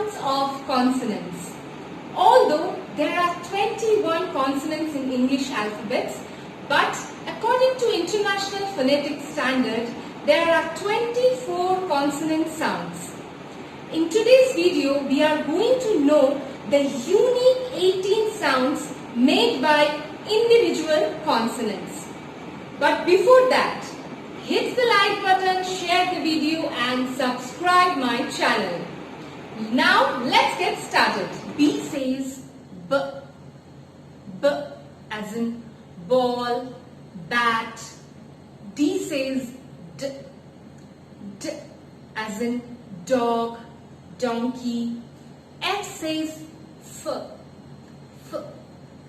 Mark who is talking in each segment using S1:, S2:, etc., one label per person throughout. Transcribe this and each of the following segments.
S1: Sounds of Consonants. Although there are 21 consonants in English alphabets, but according to International Phonetic Standard, there are 24 consonant sounds. In today's video, we are going to know the unique 18 sounds made by individual consonants. But before that, hit the like button, share the video and subscribe my channel. Now let's get started. B says B, B as in ball, bat. D says D, D as in dog, donkey. F says F, F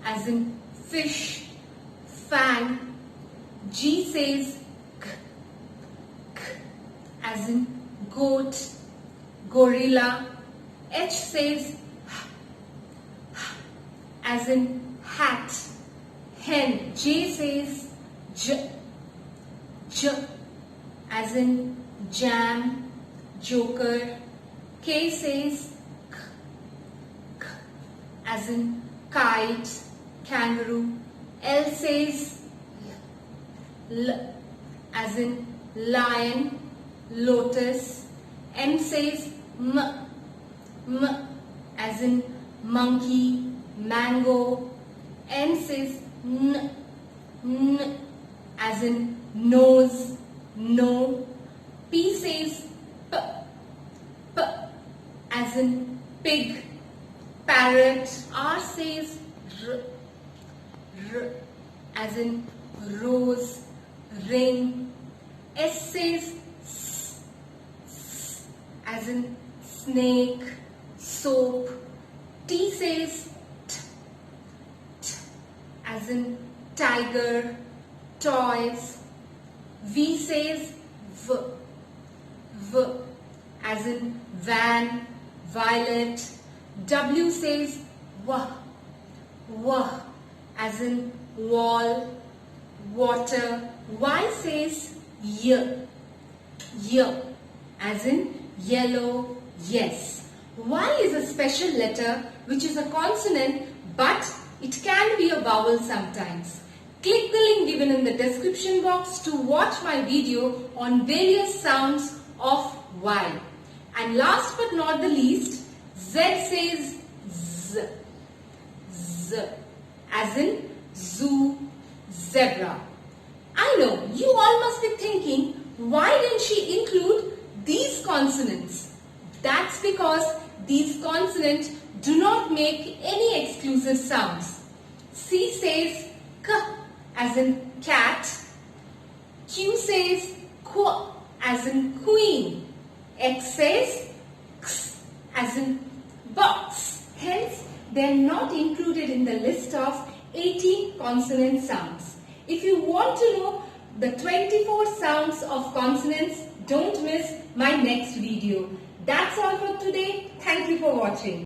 S1: as in fish, fan. G says K, K as in goat, gorilla. H says H, H as in hat, hen. J says J, J as in jam, joker. K says K, K as in kite, kangaroo. L says L, L as in lion, lotus. M says M, M as in monkey, mango. N says N, N as in nose, no. P says P, P as in pig, parrot. R says R, R as in rose, ring. S says S, S as in snake, soap. T says T, T as in tiger, toys. V says V, V as in van, violet. W says W, W as in wall, water. Y says Y, Y as in yellow, yes. Y is a special letter which is a consonant, but it can be a vowel sometimes. Click the link given in the description box to watch my video on various sounds of Y. And last but not the least, Z says Z, Z as in zoo, zebra. I know you all must be thinking, why didn't she include these consonants? That's because these consonants do not make any exclusive sounds. C says K as in cat. Q says Qu as in queen. X says X as in box. Hence, they are not included in the list of 18 consonant sounds. If you want to know the 24 sounds of consonants, don't miss my next video. That's all for today. Thank you for watching.